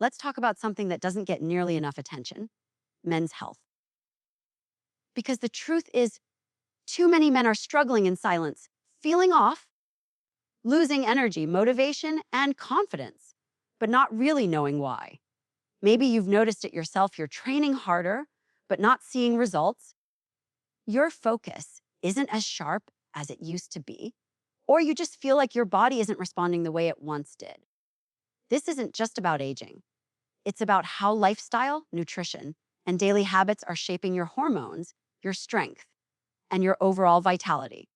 let's talk about something that doesn't get nearly enough attention: men's health. Because the truth is, too many men are struggling in silence, feeling off, losing energy, motivation, and confidence, but not really knowing why. Maybe you've noticed it yourself. You're training harder, but not seeing results. Your focus isn't as sharp as it used to be, or you just feel like your body isn't responding the way it once did. This isn't just about aging. It's about how lifestyle, nutrition, and daily habits are shaping your hormones, your strength, and your overall vitality.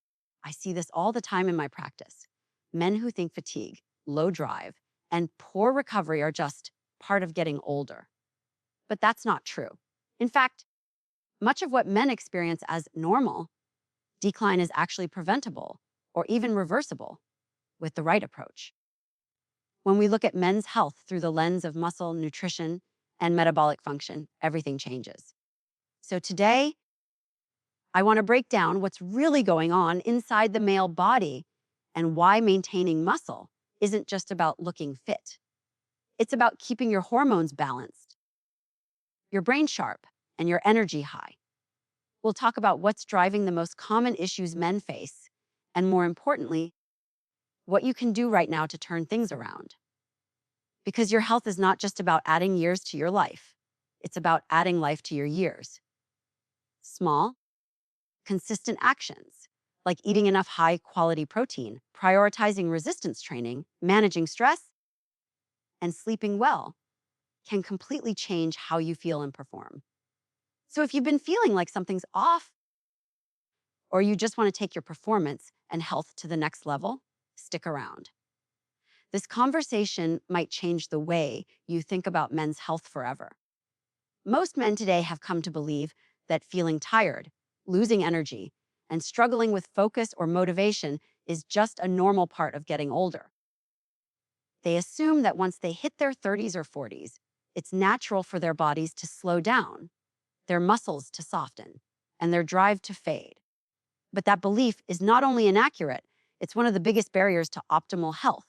I see this all the time in my practice. Men who think fatigue, low drive, and poor recovery are just part of getting older. But that's not true. In fact, much of what men experience as normal, decline is actually preventable or even reversible with the right approach. When we look at men's health through the lens of muscle, nutrition, and metabolic function, everything changes. So today, I want to break down what's really going on inside the male body and why maintaining muscle isn't just about looking fit. It's about keeping your hormones balanced, your brain sharp, and your energy high. We'll talk about what's driving the most common issues men face, and more importantly, what you can do right now to turn things around. Because your health is not just about adding years to your life, it's about adding life to your years. Small, consistent actions, like eating enough high-quality protein, prioritizing resistance training, managing stress, and sleeping well, can completely change how you feel and perform. So if you've been feeling like something's off, or you just want to take your performance and health to the next level, stick around. This conversation might change the way you think about men's health forever. Most men today have come to believe that feeling tired, losing energy, and struggling with focus or motivation is just a normal part of getting older. They assume that once they hit their 30s or 40s, it's natural for their bodies to slow down, their muscles to soften, and their drive to fade. But that belief is not only inaccurate, it's one of the biggest barriers to optimal health.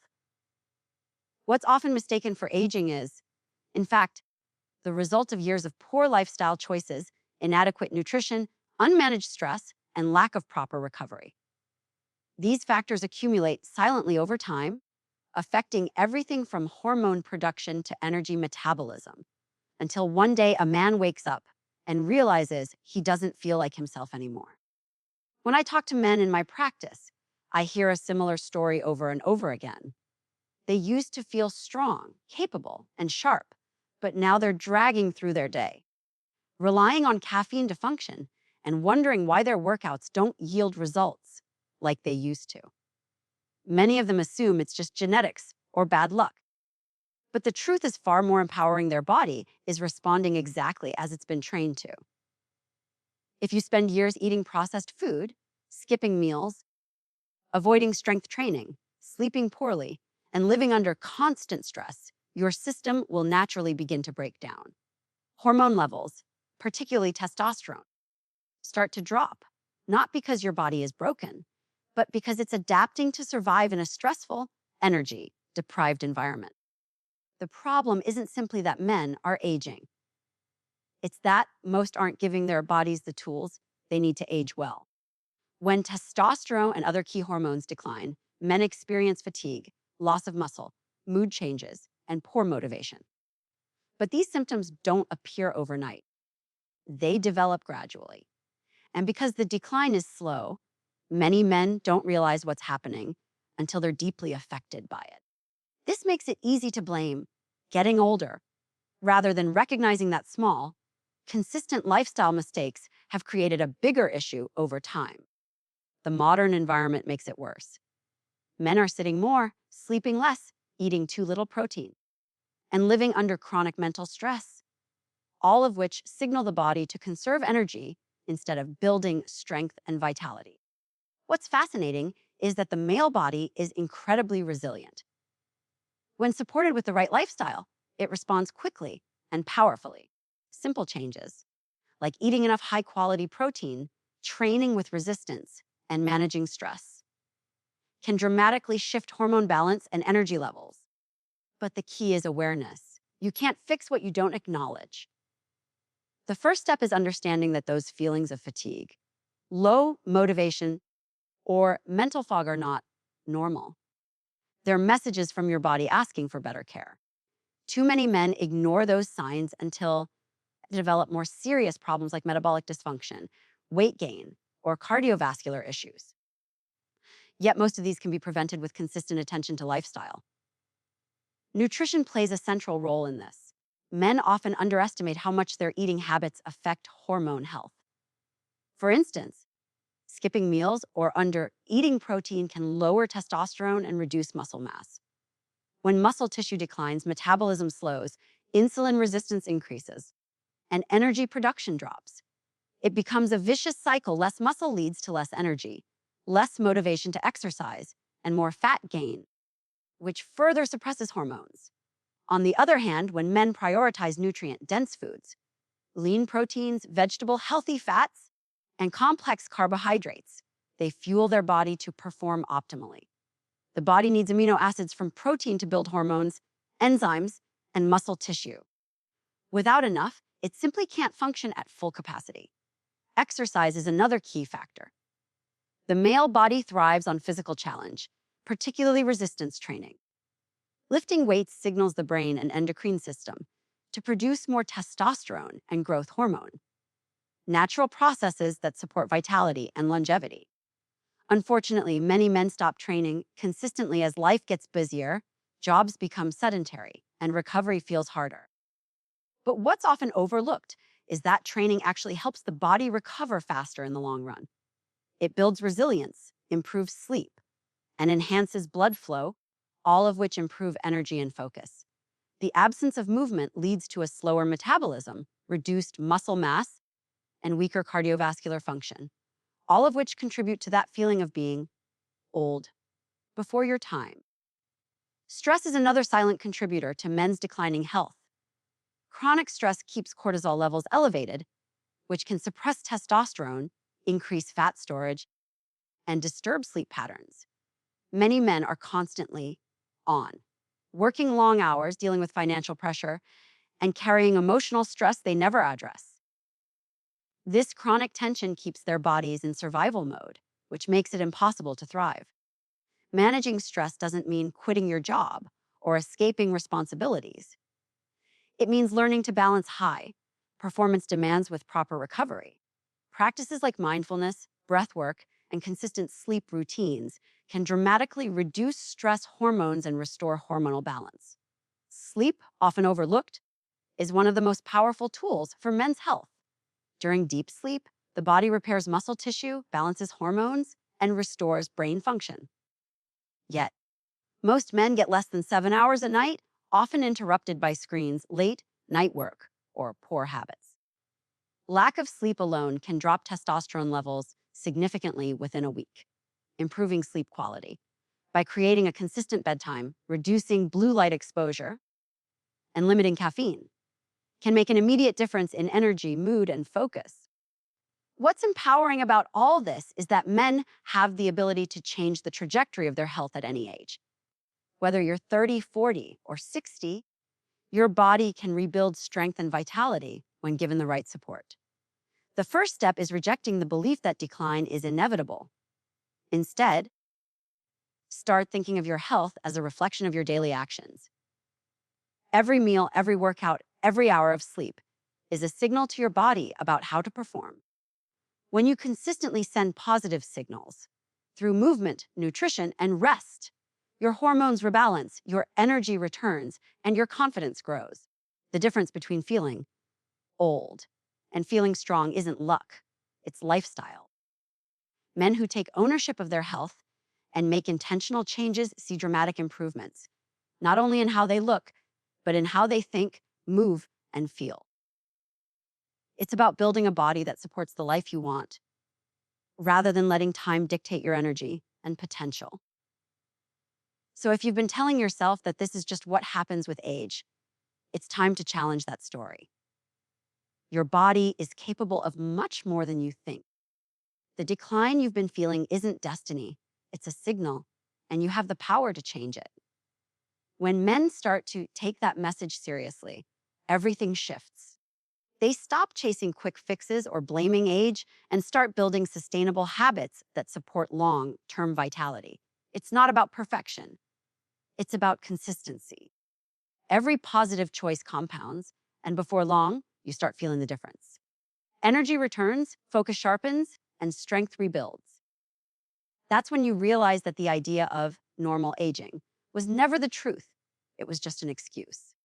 What's often mistaken for aging is, in fact, the result of years of poor lifestyle choices, inadequate nutrition, unmanaged stress, and lack of proper recovery. These factors accumulate silently over time, affecting everything from hormone production to energy metabolism, until one day a man wakes up and realizes he doesn't feel like himself anymore. When I talk to men in my practice, I hear a similar story over and over again. They used to feel strong, capable, and sharp, but now they're dragging through their day, relying on caffeine to function, and wondering why their workouts don't yield results like they used to. Many of them assume it's just genetics or bad luck. But the truth is far more empowering. Their body is responding exactly as it's been trained to. If you spend years eating processed food, skipping meals, avoiding strength training, sleeping poorly, and living under constant stress, your system will naturally begin to break down. Hormone levels, particularly testosterone, start to drop, not because your body is broken, but because it's adapting to survive in a stressful, energy-deprived environment. The problem isn't simply that men are aging. It's that most aren't giving their bodies the tools they need to age well. When testosterone and other key hormones decline, men experience fatigue, loss of muscle, mood changes, and poor motivation. But these symptoms don't appear overnight. They develop gradually. And because the decline is slow, many men don't realize what's happening until they're deeply affected by it. This makes it easy to blame getting older, rather than recognizing that small, consistent lifestyle mistakes have created a bigger issue over time. The modern environment makes it worse. Men are sitting more, sleeping less, eating too little protein, and living under chronic mental stress, all of which signal the body to conserve energy instead of building strength and vitality. What's fascinating is that the male body is incredibly resilient. When supported with the right lifestyle, it responds quickly and powerfully. Simple changes, like eating enough high-quality protein, training with resistance, and managing stress, can dramatically shift hormone balance and energy levels. But the key is awareness. You can't fix what you don't acknowledge. The first step is understanding that those feelings of fatigue, low motivation, or mental fog are not normal. They're messages from your body asking for better care. Too many men ignore those signs until they develop more serious problems like metabolic dysfunction, weight gain, or cardiovascular issues. Yet most of these can be prevented with consistent attention to lifestyle. Nutrition plays a central role in this. Men often underestimate how much their eating habits affect hormone health. For instance, skipping meals or under eating protein can lower testosterone and reduce muscle mass. When muscle tissue declines, metabolism slows, insulin resistance increases, and energy production drops. It becomes a vicious cycle. Less muscle leads to less energy, less motivation to exercise, and more fat gain, which further suppresses hormones. On the other hand, when men prioritize nutrient-dense foods, lean proteins, vegetable, healthy fats, and complex carbohydrates, they fuel their body to perform optimally. The body needs amino acids from protein to build hormones, enzymes, and muscle tissue. Without enough, it simply can't function at full capacity. Exercise is another key factor. The male body thrives on physical challenge, particularly resistance training. Lifting weights signals the brain and endocrine system to produce more testosterone and growth hormone, natural processes that support vitality and longevity. Unfortunately, many men stop training consistently as life gets busier, jobs become sedentary, and recovery feels harder. But what's often overlooked is that training actually helps the body recover faster in the long run. It builds resilience, improves sleep, and enhances blood flow, all of which improve energy and focus. The absence of movement leads to a slower metabolism, reduced muscle mass, and weaker cardiovascular function, all of which contribute to that feeling of being old before your time. Stress is another silent contributor to men's declining health. Chronic stress keeps cortisol levels elevated, which can suppress testosterone, increase fat storage, and disturb sleep patterns. Many men are constantly on, working long hours, dealing with financial pressure, and carrying emotional stress they never address. This chronic tension keeps their bodies in survival mode, which makes it impossible to thrive. Managing stress doesn't mean quitting your job or escaping responsibilities. It means learning to balance high performance demands with proper recovery. Practices like mindfulness, breath work, and consistent sleep routines can dramatically reduce stress hormones and restore hormonal balance. Sleep, often overlooked, is one of the most powerful tools for men's health. During deep sleep, the body repairs muscle tissue, balances hormones, and restores brain function. Yet, most men get less than 7 hours a night, often interrupted by screens, late night work, or poor habits. Lack of sleep alone can drop testosterone levels significantly within a week. Improving sleep quality by creating a consistent bedtime, reducing blue light exposure, and limiting caffeine can make an immediate difference in energy, mood, and focus. What's empowering about all this is that men have the ability to change the trajectory of their health at any age. Whether you're 30, 40, or 60, your body can rebuild strength and vitality when given the right support. The first step is rejecting the belief that decline is inevitable. Instead, start thinking of your health as a reflection of your daily actions. Every meal, every workout, every hour of sleep is a signal to your body about how to perform. When you consistently send positive signals through movement, nutrition, and rest, your hormones rebalance, your energy returns, and your confidence grows. The difference between feeling old and feeling strong isn't luck, it's lifestyle. Men who take ownership of their health and make intentional changes see dramatic improvements, not only in how they look, but in how they think, move, and feel. It's about building a body that supports the life you want, rather than letting time dictate your energy and potential. So if you've been telling yourself that this is just what happens with age, it's time to challenge that story. Your body is capable of much more than you think. The decline you've been feeling isn't destiny, it's a signal, and you have the power to change it. When men start to take that message seriously, everything shifts. They stop chasing quick fixes or blaming age and start building sustainable habits that support long-term vitality. It's not about perfection, it's about consistency. Every positive choice compounds, and before long, you start feeling the difference. Energy returns, focus sharpens, and strength rebuilds. That's when you realize that the idea of normal aging was never the truth. It was just an excuse.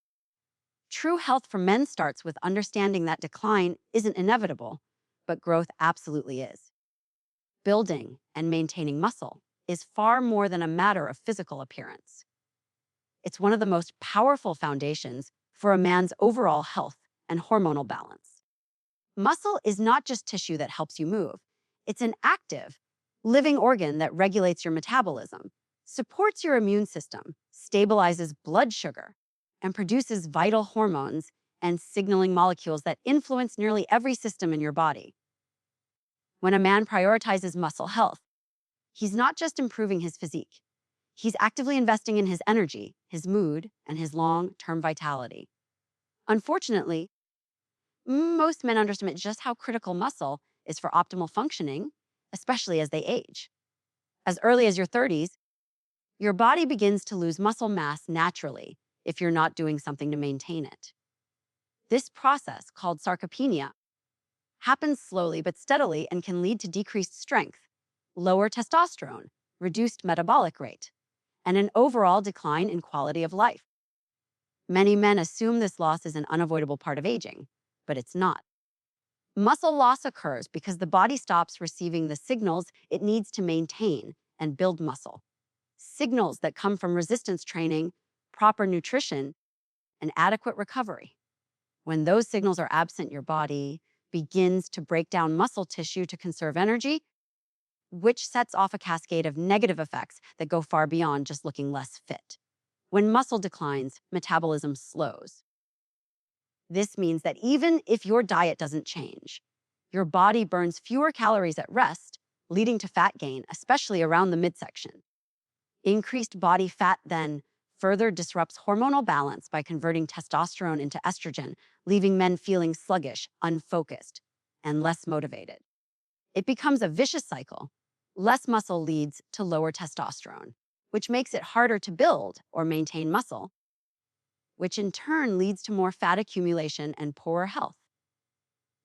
True health for men starts with understanding that decline isn't inevitable, but growth absolutely is. Building and maintaining muscle is far more than a matter of physical appearance. It's one of the most powerful foundations for a man's overall health and hormonal balance. Muscle is not just tissue that helps you move. It's an active, living organ that regulates your metabolism, supports your immune system, stabilizes blood sugar, and produces vital hormones and signaling molecules that influence nearly every system in your body. When a man prioritizes muscle health, he's not just improving his physique. He's actively investing in his energy, his mood, and his long-term vitality. Unfortunately, most men underestimate just how critical muscle is for optimal functioning, especially as they age. As early as your 30s, your body begins to lose muscle mass naturally if you're not doing something to maintain it. This process, called sarcopenia, happens slowly but steadily and can lead to decreased strength, lower testosterone, reduced metabolic rate, and an overall decline in quality of life. Many men assume this loss is an unavoidable part of aging, but it's not. Muscle loss occurs because the body stops receiving the signals it needs to maintain and build muscle. Signals that come from resistance training, proper nutrition, and adequate recovery. When those signals are absent, your body begins to break down muscle tissue to conserve energy, which sets off a cascade of negative effects that go far beyond just looking less fit. When muscle declines, metabolism slows. This means that even if your diet doesn't change, your body burns fewer calories at rest, leading to fat gain, especially around the midsection. Increased body fat then further disrupts hormonal balance by converting testosterone into estrogen, leaving men feeling sluggish, unfocused, and less motivated. It becomes a vicious cycle. Less muscle leads to lower testosterone, which makes it harder to build or maintain muscle, which in turn leads to more fat accumulation and poorer health.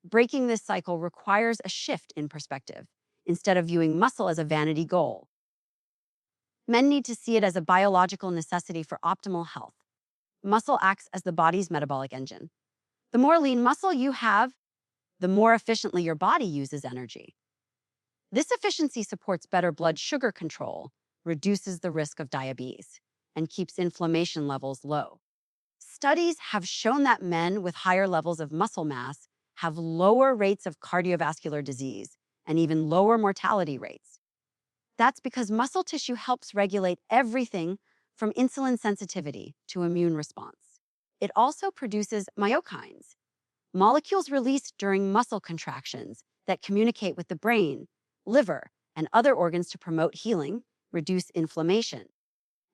Breaking this cycle requires a shift in perspective. Instead of viewing muscle as a vanity goal, men need to see it as a biological necessity for optimal health. Muscle acts as the body's metabolic engine. The more lean muscle you have, the more efficiently your body uses energy. This efficiency supports better blood sugar control, reduces the risk of diabetes, and keeps inflammation levels low. Studies have shown that men with higher levels of muscle mass have lower rates of cardiovascular disease and even lower mortality rates. That's because muscle tissue helps regulate everything from insulin sensitivity to immune response. It also produces myokines, molecules released during muscle contractions that communicate with the brain, liver, and other organs to promote healing, reduce inflammation,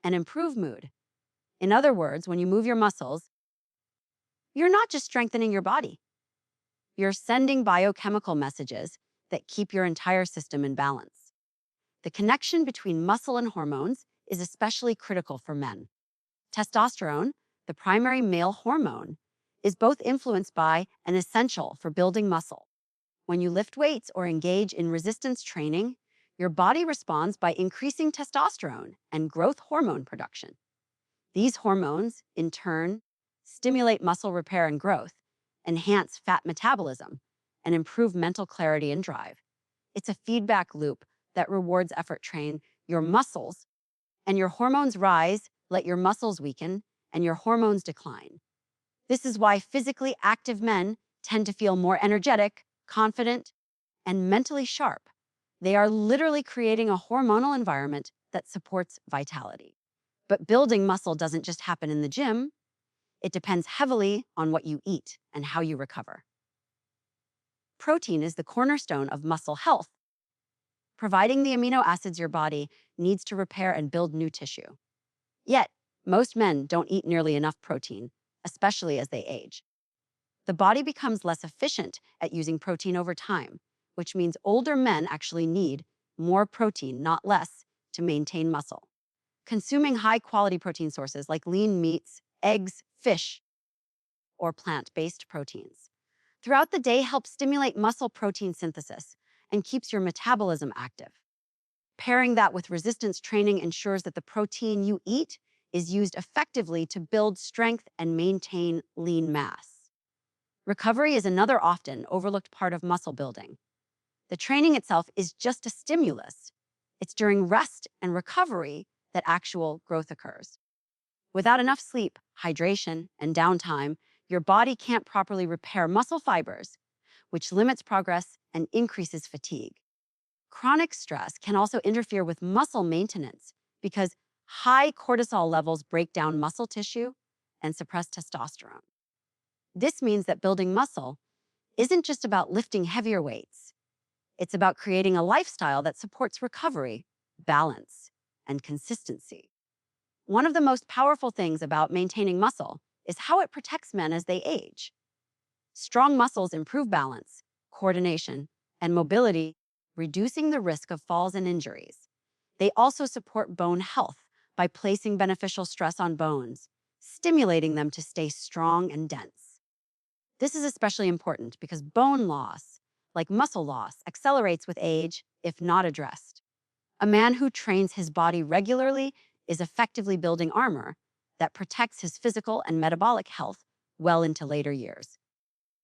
and improve mood. In other words, when you move your muscles, you're not just strengthening your body. You're sending biochemical messages that keep your entire system in balance. The connection between muscle and hormones is especially critical for men. Testosterone, the primary male hormone, is both influenced by and essential for building muscle. When you lift weights or engage in resistance training, your body responds by increasing testosterone and growth hormone production. These hormones, in turn, stimulate muscle repair and growth, enhance fat metabolism, and improve mental clarity and drive. It's a feedback loop that rewards effort. Train your muscles, and your hormones rise, let your muscles weaken, and your hormones decline. This is why physically active men tend to feel more energetic, confident, and mentally sharp. They are literally creating a hormonal environment that supports vitality. But building muscle doesn't just happen in the gym. It depends heavily on what you eat and how you recover. Protein is the cornerstone of muscle health, providing the amino acids your body needs to repair and build new tissue. Yet, Most men don't eat nearly enough protein, especially as they age. The body becomes less efficient at using protein over time, which means older men actually need more protein, not less, to maintain muscle. Consuming high-quality protein sources like lean meats, eggs, fish, or plant-based proteins throughout the day helps stimulate muscle protein synthesis and keeps your metabolism active. Pairing that with resistance training ensures that the protein you eat is used effectively to build strength and maintain lean mass. Recovery is another often overlooked part of muscle building. The training itself is just a stimulus. It's during rest and recovery that actual growth occurs. Without enough sleep, hydration, and downtime, your body can't properly repair muscle fibers, which limits progress and increases fatigue. Chronic stress can also interfere with muscle maintenance because high cortisol levels break down muscle tissue and suppress testosterone. This means that building muscle isn't just about lifting heavier weights. It's about creating a lifestyle that supports recovery, balance, and consistency. One of the most powerful things about maintaining muscle is how it protects men as they age. Strong muscles improve balance, coordination, and mobility, reducing the risk of falls and injuries. They also support bone health by placing beneficial stress on bones, stimulating them to stay strong and dense. This is especially important because bone loss, like muscle loss, accelerates with age if not addressed. A man who trains his body regularly is effectively building armor that protects his physical and metabolic health well into later years.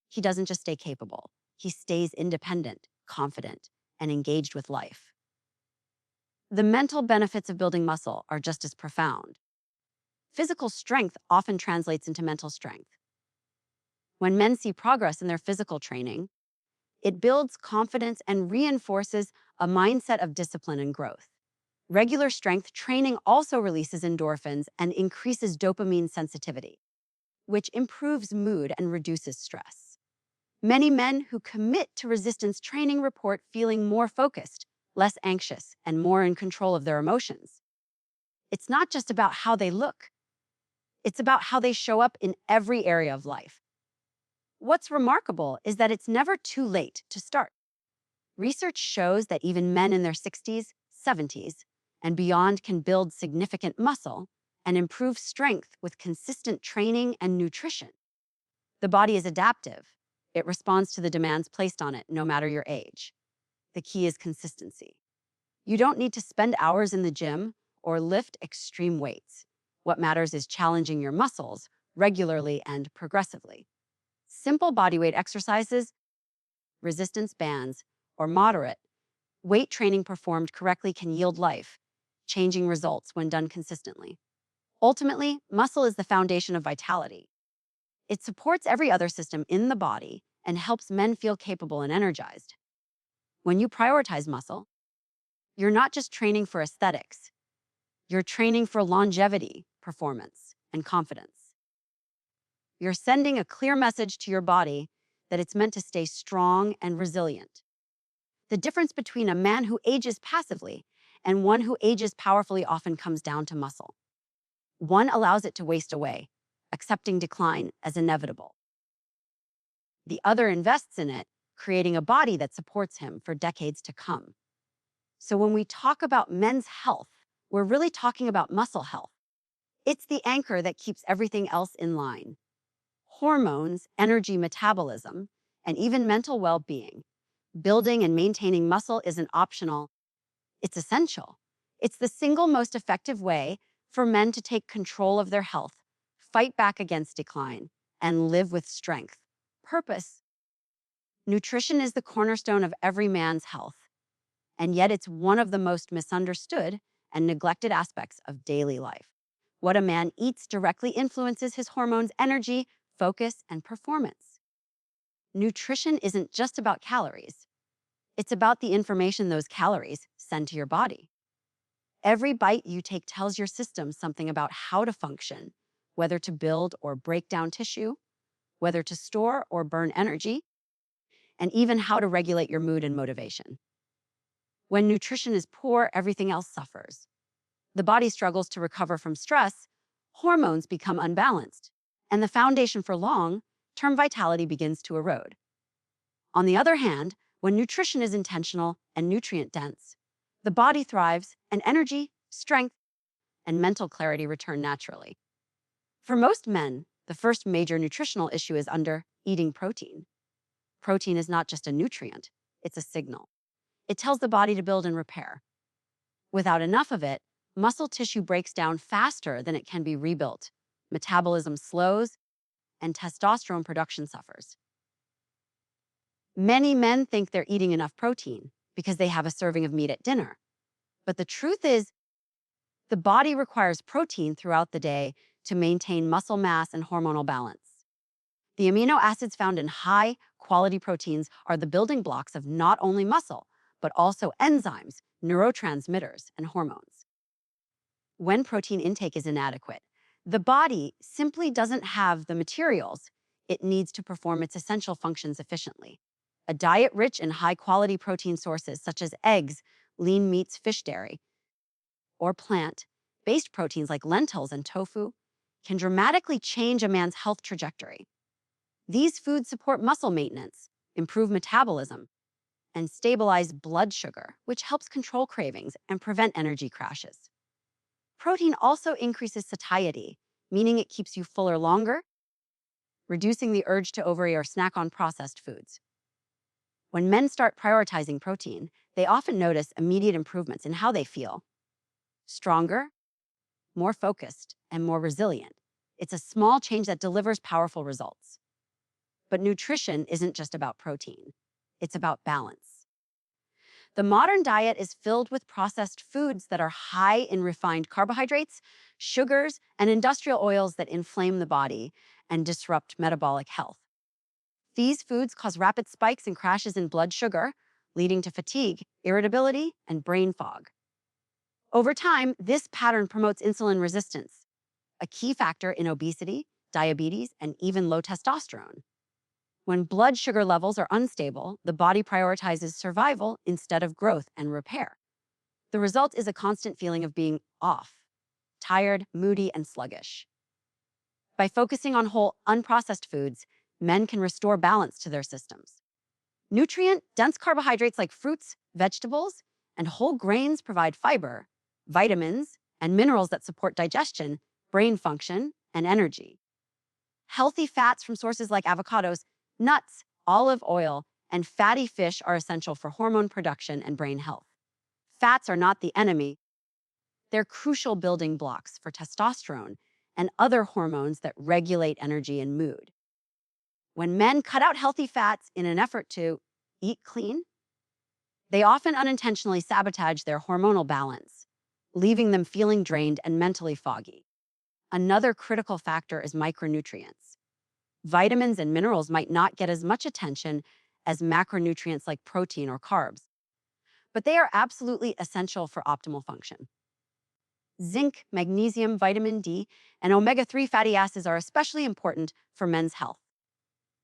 He doesn't just stay capable, he stays independent, confident, and engaged with life. The mental benefits of building muscle are just as profound. Physical strength often translates into mental strength. When men see progress in their physical training, it builds confidence and reinforces a mindset of discipline and growth. Regular strength training also releases endorphins and increases dopamine sensitivity, which improves mood and reduces stress. Many men who commit to resistance training report feeling more focused, less anxious, and more in control of their emotions. It's not just about how they look, it's about how they show up in every area of life. What's remarkable is that it's never too late to start. Research shows that even men in their 60s, 70s, and beyond can build significant muscle and improve strength with consistent training and nutrition. The body is adaptive. It responds to the demands placed on it, no matter your age. The key is consistency. You don't need to spend hours in the gym or lift extreme weights. What matters is challenging your muscles regularly and progressively. Simple bodyweight exercises, resistance bands, or moderate weight training performed correctly can yield life-changing results when done consistently. Ultimately, muscle is the foundation of vitality. It supports every other system in the body and helps men feel capable and energized. When you prioritize muscle, you're not just training for aesthetics. You're training for longevity, performance, and confidence. You're sending a clear message to your body that it's meant to stay strong and resilient. The difference between a man who ages passively and one who ages powerfully often comes down to muscle. One allows it to waste away, accepting decline as inevitable. The other invests in it, creating a body that supports him for decades to come. So when we talk about men's health, we're really talking about muscle health. It's the anchor that keeps everything else in line. Hormones, energy metabolism, and even mental well-being. Building and maintaining muscle isn't optional. It's essential. It's the single most effective way for men to take control of their health, fight back against decline, and live with strength. Purpose. Nutrition is the cornerstone of every man's health, and yet it's one of the most misunderstood and neglected aspects of daily life. What a man eats directly influences his hormones, energy, focus, and performance. Nutrition isn't just about calories. It's about the information those calories send to your body. Every bite you take tells your system something about how to function, whether to build or break down tissue, whether to store or burn energy, and even how to regulate your mood and motivation. When nutrition is poor, everything else suffers. The body struggles to recover from stress, hormones become unbalanced, and the foundation for long-term vitality begins to erode. On the other hand, when nutrition is intentional and nutrient-dense, the body thrives and energy, strength, and mental clarity return naturally. For most men, the first major nutritional issue is under eating protein. Protein is not just a nutrient, it's a signal. It tells the body to build and repair. Without enough of it, muscle tissue breaks down faster than it can be rebuilt. Metabolism slows, and testosterone production suffers. Many men think they're eating enough protein because they have a serving of meat at dinner. But the truth is, the body requires protein throughout the day to maintain muscle mass and hormonal balance. The amino acids found in high-quality proteins are the building blocks of not only muscle, but also enzymes, neurotransmitters, and hormones. When protein intake is inadequate, the body simply doesn't have the materials it needs to perform its essential functions efficiently. A diet rich in high-quality protein sources such as eggs, lean meats, fish, dairy, or plant-based proteins like lentils and tofu can dramatically change a man's health trajectory. These foods support muscle maintenance, improve metabolism, and stabilize blood sugar, which helps control cravings and prevent energy crashes. Protein also increases satiety, meaning it keeps you fuller longer, reducing the urge to overeat or snack on processed foods. When men start prioritizing protein, they often notice immediate improvements in how they feel. Stronger, more focused, and more resilient. It's a small change that delivers powerful results. But nutrition isn't just about protein. It's about balance. The modern diet is filled with processed foods that are high in refined carbohydrates, sugars, and industrial oils that inflame the body and disrupt metabolic health. These foods cause rapid spikes and crashes in blood sugar, leading to fatigue, irritability, and brain fog. Over time, this pattern promotes insulin resistance, a key factor in obesity, diabetes, and even low testosterone. When blood sugar levels are unstable, the body prioritizes survival instead of growth and repair. The result is a constant feeling of being off, tired, moody, and sluggish. By focusing on whole, unprocessed foods, men can restore balance to their systems. Nutrient-dense carbohydrates like fruits, vegetables, and whole grains provide fiber, vitamins, and minerals that support digestion, brain function, and energy. Healthy fats from sources like avocados, nuts, olive oil, and fatty fish are essential for hormone production and brain health. Fats are not the enemy. They're crucial building blocks for testosterone and other hormones that regulate energy and mood. When men cut out healthy fats in an effort to eat clean, they often unintentionally sabotage their hormonal balance, leaving them feeling drained and mentally foggy. Another critical factor is micronutrients. Vitamins and minerals might not get as much attention as macronutrients like protein or carbs, but they are absolutely essential for optimal function. Zinc, magnesium, vitamin D, and omega-3 fatty acids are especially important for men's health.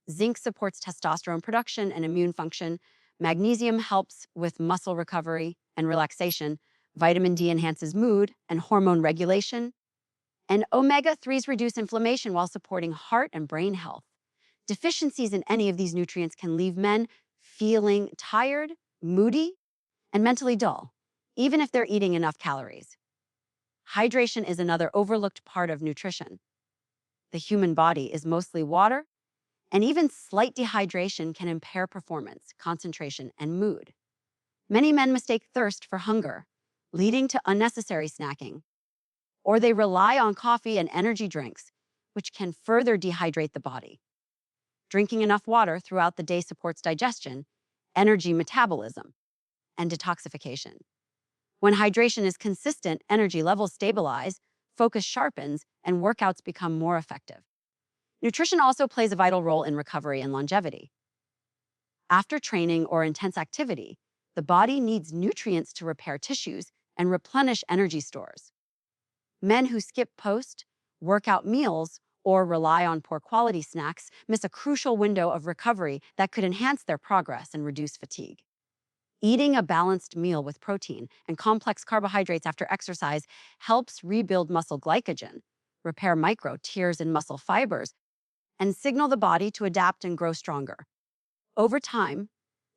Zinc supports testosterone production and immune function. Magnesium helps with muscle recovery and relaxation. Vitamin D enhances mood and hormone regulation. And omega-3s reduce inflammation while supporting heart and brain health. Deficiencies in any of these nutrients can leave men feeling tired, moody, and mentally dull, even if they're eating enough calories. Hydration is another overlooked part of nutrition. The human body is mostly water, and even slight dehydration can impair performance, concentration, and mood. Many men mistake thirst for hunger, leading to unnecessary snacking. Or they rely on coffee and energy drinks, which can further dehydrate the body. Drinking enough water throughout the day supports digestion, energy metabolism, and detoxification. When hydration is consistent, energy levels stabilize, focus sharpens, and workouts become more effective. Nutrition also plays a vital role in recovery and longevity. After training or intense activity, the body needs nutrients to repair tissues and replenish energy stores. Men who skip post-workout meals or rely on poor quality snacks miss a crucial window of recovery that could enhance their progress and reduce fatigue. Eating a balanced meal with protein and complex carbohydrates after exercise helps rebuild muscle glycogen, repair micro tears in muscle fibers, and signal the body to adapt and grow stronger. Over time,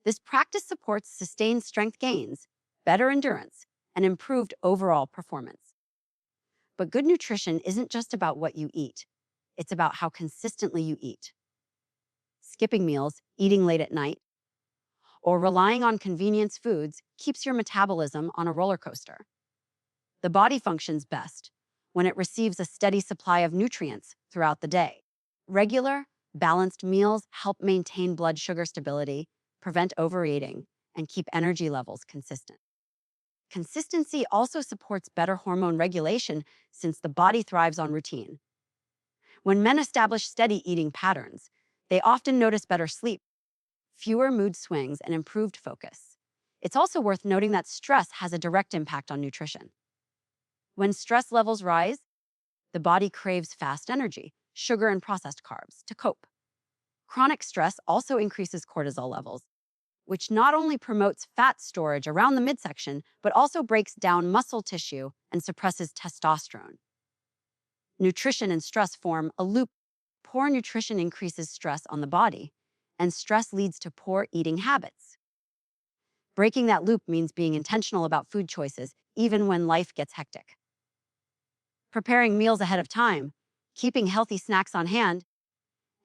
this practice supports sustained strength gains, better endurance, and improved overall performance. But good nutrition isn't just about what you eat. It's about how consistently you eat. Skipping meals, eating late at night, or relying on convenience foods keeps your metabolism on a roller coaster. The body functions best when it receives a steady supply of nutrients throughout the day. Regular, balanced meals help maintain blood sugar stability, prevent overeating, and keep energy levels consistent. Consistency also supports better hormone regulation since the body thrives on routine. When men establish steady eating patterns, they often notice better sleep, fewer mood swings, and improved focus. It's also worth noting that stress has a direct impact on nutrition. When stress levels rise, the body craves fast energy, sugar, and processed carbs to cope. Chronic stress also increases cortisol levels, which not only promotes fat storage around the midsection, but also breaks down muscle tissue and suppresses testosterone. Nutrition and stress form a loop. Poor nutrition increases stress on the body, and stress leads to poor eating habits. Breaking that loop means being intentional about food choices, even when life gets hectic. Preparing meals ahead of time, keeping healthy snacks on hand,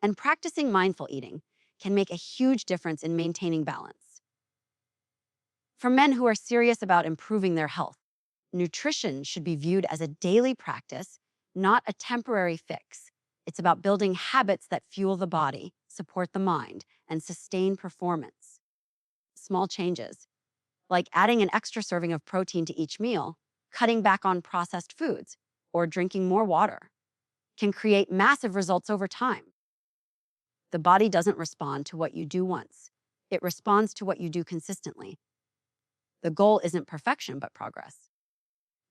and practicing mindful eating can make a huge difference in maintaining balance. For men who are serious about improving their health, nutrition should be viewed as a daily practice, not a temporary fix. It's about building habits that fuel the body, support the mind, and sustain performance. Small changes, like adding an extra serving of protein to each meal, cutting back on processed foods, or drinking more water, can create massive results over time. The body doesn't respond to what you do once. It responds to what you do consistently. The goal isn't perfection, but progress.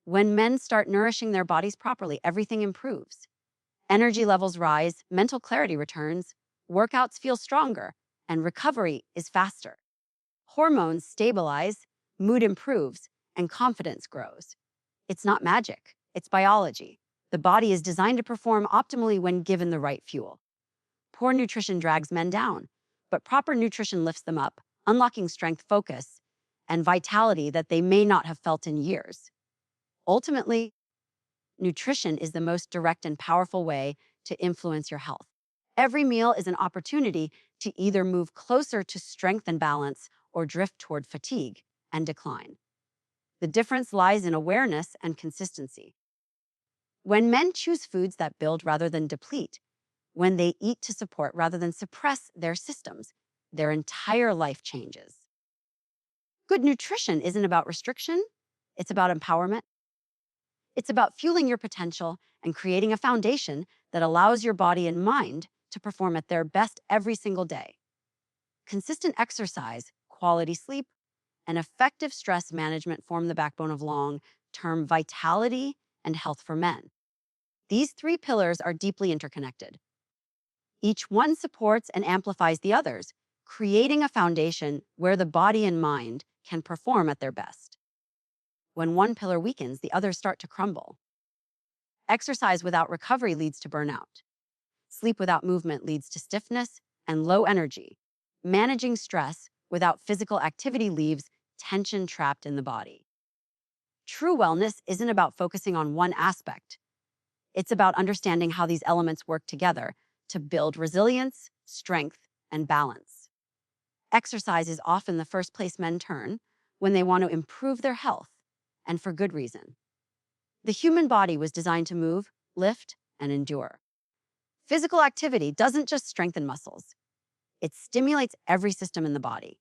When men start nourishing their bodies properly, everything improves. Energy levels rise, mental clarity returns, workouts feel stronger, and recovery is faster. Hormones stabilize, mood improves, and confidence grows. It's not magic, it's biology. The body is designed to perform optimally when given the right fuel. Poor nutrition drags men down, but proper nutrition lifts them up, unlocking strength, focus, and vitality that they may not have felt in years. Ultimately, nutrition is the most direct and powerful way to influence your health. Every meal is an opportunity to either move closer to strength and balance or drift toward fatigue and decline. The difference lies in awareness and consistency. When men choose foods that build rather than deplete, when they eat to support rather than suppress their systems, their entire life changes. Good nutrition isn't about restriction, it's about empowerment. It's about fueling your potential and creating a foundation that allows your body and mind to perform at their best every single day. Consistent exercise, quality sleep, and effective stress management form the backbone of long-term vitality and health for men. These three pillars are deeply interconnected. Each one supports and amplifies the others, creating a foundation where the body and mind can perform at their best. When one pillar weakens, the others start to crumble. Exercise without recovery leads to burnout. Sleep without movement leads to stiffness and low energy. Managing stress without physical activity leaves tension trapped in the body. True wellness isn't about focusing on one aspect. It's about understanding how these elements work together to build resilience, strength, and balance. Exercise is often the first place men turn when they want to improve their health, and for good reason. The human body was designed to move, lift, and endure. Physical activity doesn't just strengthen muscles. It stimulates every system in the body.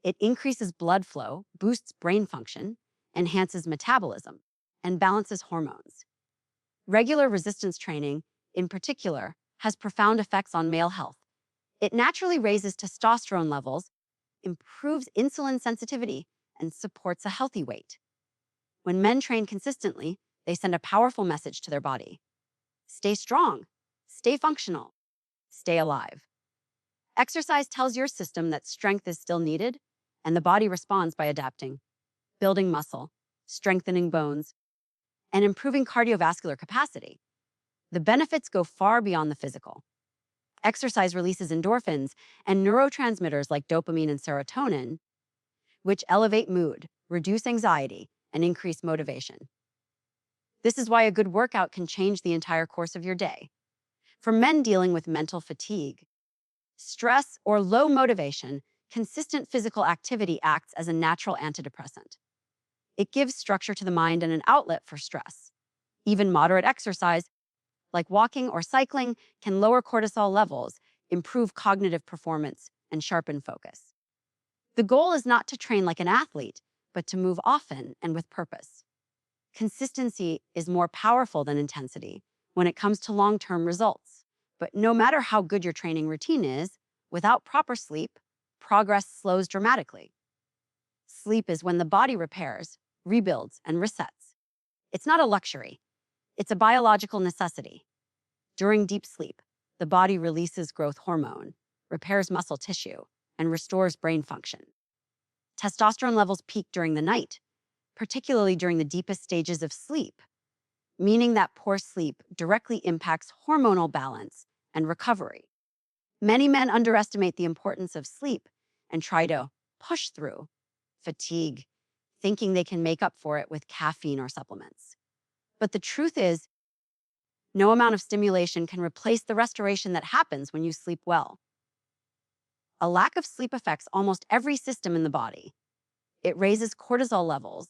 It increases blood flow, boosts brain function, enhances metabolism, and balances hormones. Regular resistance training, in particular, has profound effects on male health. It naturally raises testosterone levels, improves insulin sensitivity, and supports a healthy weight. When men train consistently, they send a powerful message to their body. Stay strong, stay functional, stay alive. Exercise tells your system that strength is still needed, and the body responds by adapting, building muscle, strengthening bones, and improving cardiovascular capacity. The benefits go far beyond the physical. Exercise releases endorphins and neurotransmitters like dopamine and serotonin, which elevate mood, reduce anxiety, and increase motivation. This is why a good workout can change the entire course of your day. For men dealing with mental fatigue, stress, or low motivation, consistent physical activity acts as a natural antidepressant. It gives structure to the mind and an outlet for stress. Even moderate exercise, like walking or cycling, can lower cortisol levels, improve cognitive performance, and sharpen focus. The goal is not to train like an athlete, but to move often and with purpose. Consistency is more powerful than intensity when it comes to long-term results. But no matter how good your training routine is, without proper sleep, progress slows dramatically. Sleep is when the body repairs, rebuilds, and resets. It's not a luxury. It's a biological necessity. During deep sleep, the body releases growth hormone, repairs muscle tissue, and restores brain function. Testosterone levels peak during the night, particularly during the deepest stages of sleep, meaning that poor sleep directly impacts hormonal balance and recovery. Many men underestimate the importance of sleep and try to push through fatigue, thinking they can make up for it with caffeine or supplements. But the truth is, no amount of stimulation can replace the restoration that happens when you sleep well. A lack of sleep affects almost every system in the body. It raises cortisol levels,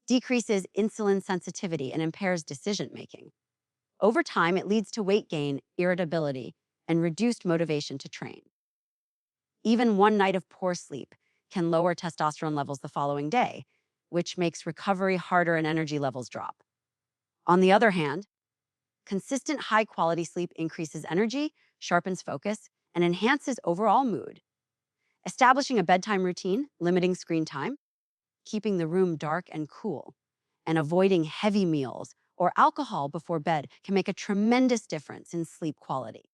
decreases insulin sensitivity, and impairs decision-making. Over time, it leads to weight gain, irritability, and reduced motivation to train. Even one night of poor sleep can lower testosterone levels the following day, which makes recovery harder and energy levels drop. On the other hand, consistent high-quality sleep increases energy, sharpens focus, and enhances overall mood. Establishing a bedtime routine, limiting screen time, keeping the room dark and cool, and avoiding heavy meals or alcohol before bed can make a tremendous difference in sleep quality.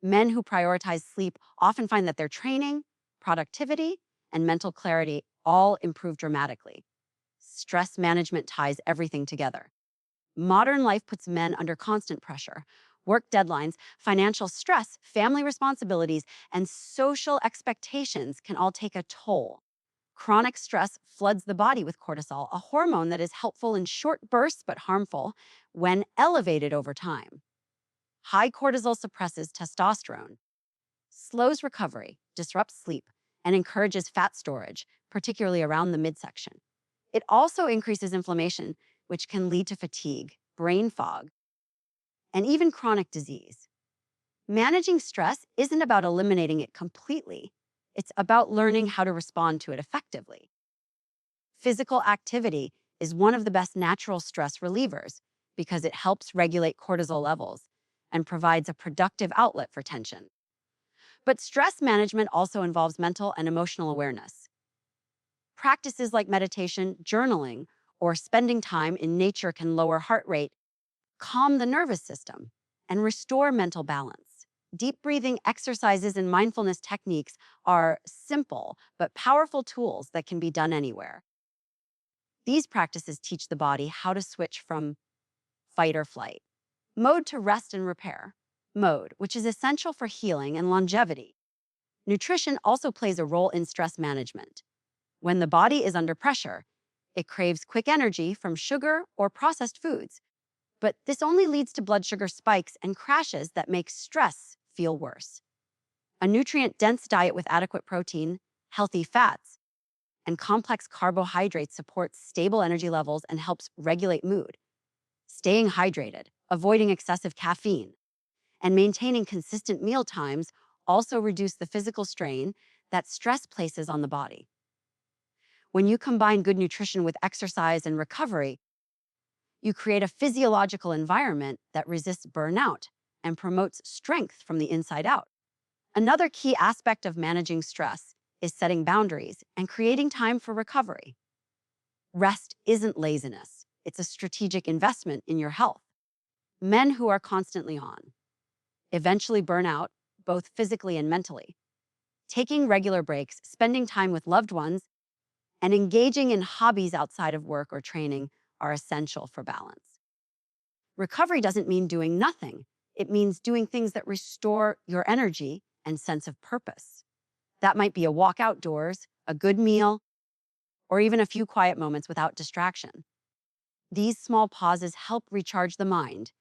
Men who prioritize sleep often find that their training, productivity, and mental clarity all improve dramatically. Stress management ties everything together. Modern life puts men under constant pressure. Work deadlines, financial stress, family responsibilities, and social expectations can all take a toll. Chronic stress floods the body with cortisol, a hormone that is helpful in short bursts but harmful when elevated over time. High cortisol suppresses testosterone, slows recovery, disrupts sleep, and encourages fat storage, particularly around the midsection. It also increases inflammation, which can lead to fatigue, brain fog, and even chronic disease. Managing stress isn't about eliminating it completely. It's about learning how to respond to it effectively. Physical activity is one of the best natural stress relievers because it helps regulate cortisol levels and provides a productive outlet for tension. But stress management also involves mental and emotional awareness. Practices like meditation, journaling, or spending time in nature can lower heart rate, calm the nervous system, and restore mental balance. Deep breathing exercises and mindfulness techniques are simple but powerful tools that can be done anywhere. These practices teach the body how to switch from fight or flight mode to rest and repair mode, which is essential for healing and longevity. Nutrition also plays a role in stress management. When the body is under pressure, it craves quick energy from sugar or processed foods. But this only leads to blood sugar spikes and crashes that make stress feel worse. A nutrient-dense diet with adequate protein, healthy fats, and complex carbohydrates supports stable energy levels and helps regulate mood. Staying hydrated, avoiding excessive caffeine, and maintaining consistent meal times also reduce the physical strain that stress places on the body. When you combine good nutrition with exercise and recovery, you create a physiological environment that resists burnout and promotes strength from the inside out. Another key aspect of managing stress is setting boundaries and creating time for recovery. Rest isn't laziness, it's a strategic investment in your health. Men who are constantly on eventually burn out, both physically and mentally. Taking regular breaks, spending time with loved ones, and engaging in hobbies outside of work or training are essential for balance. Recovery doesn't mean doing nothing. It means doing things that restore your energy and sense of purpose. That might be a walk outdoors, a good meal, or even a few quiet moments without distraction. These small pauses help recharge the mind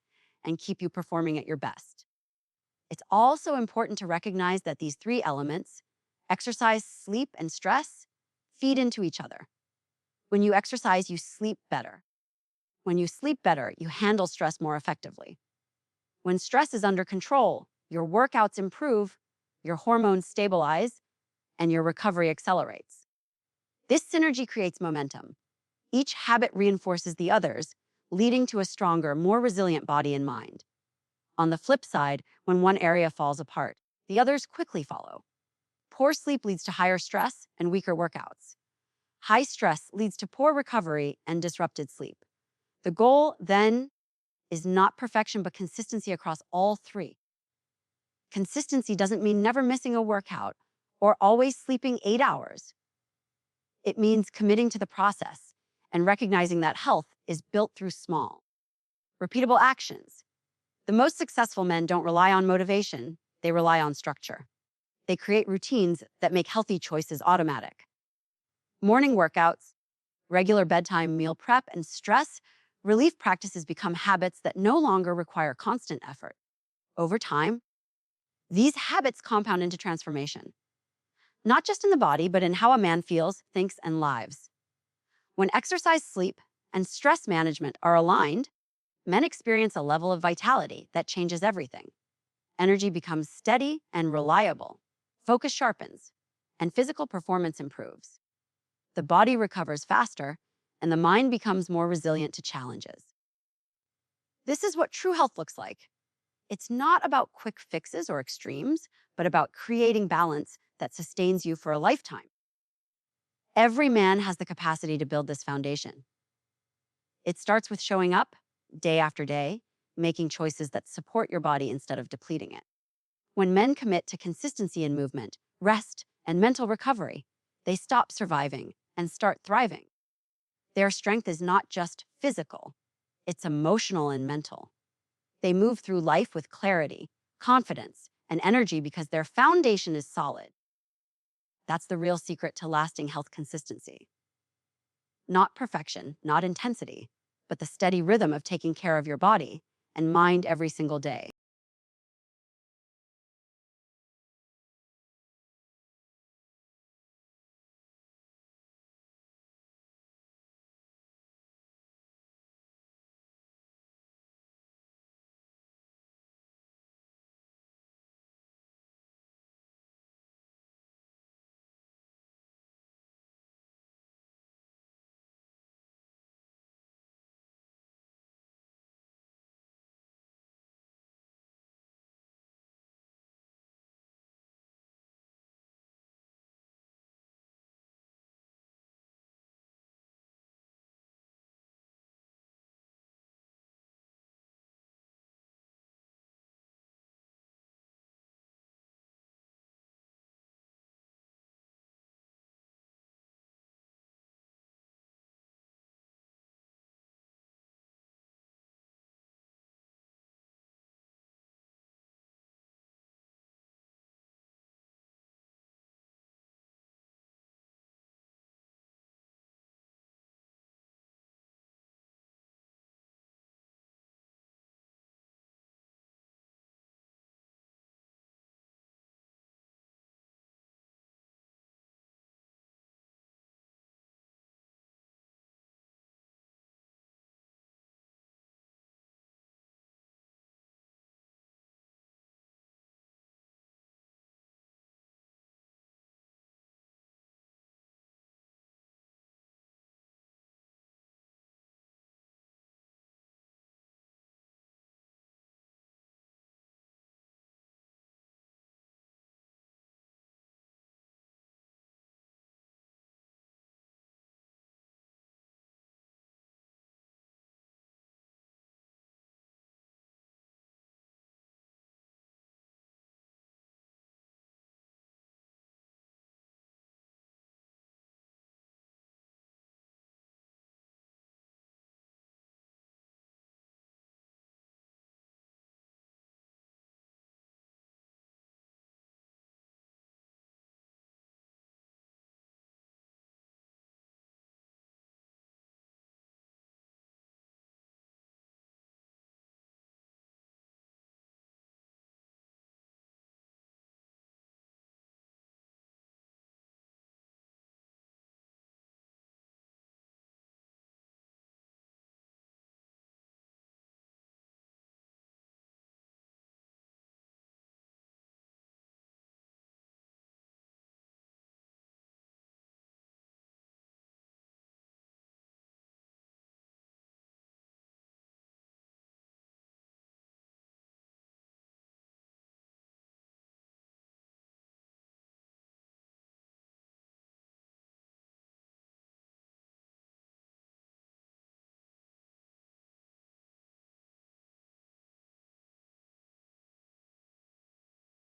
and keep you performing at your best. It's also important to recognize that these three elements, exercise, sleep, and stress, feed into each other. When you exercise, you sleep better. When you sleep better, you handle stress more effectively. When stress is under control, your workouts improve, your hormones stabilize, and your recovery accelerates. This synergy creates momentum. Each habit reinforces the others, leading to a stronger, more resilient body and mind. On the flip side, when one area falls apart, the others quickly follow. Poor sleep leads to higher stress and weaker workouts. High stress leads to poor recovery and disrupted sleep. The goal, then, is not perfection, but consistency across all three. Consistency doesn't mean never missing a workout or always sleeping 8 hours. It means committing to the process and recognizing that health is built through small, repeatable actions. The most successful men don't rely on motivation, they rely on structure. They create routines that make healthy choices automatic. Morning workouts, regular bedtime meal prep, and stress relief practices become habits that no longer require constant effort. Over time, these habits compound into transformation, not just in the body, but in how a man feels, thinks, and lives. When exercise, sleep, and stress management are aligned, men experience a level of vitality that changes everything. Energy becomes steady and reliable, focus sharpens, and physical performance improves. The body recovers faster, and the mind becomes more resilient to challenges. This is what true health looks like. It's not about quick fixes or extremes, but about creating balance that sustains you for a lifetime. Every man has the capacity to build this foundation. It starts with showing up day after day, making choices that support your body instead of depleting it. When men commit to consistency in movement, rest, and mental recovery, they stop surviving and start thriving. Their strength is not just physical, it's emotional and mental. They move through life with clarity, confidence, and energy because their foundation is solid. That's the real secret to lasting health consistency. Not perfection, not intensity, but the steady rhythm of taking care of your body and mind every single day.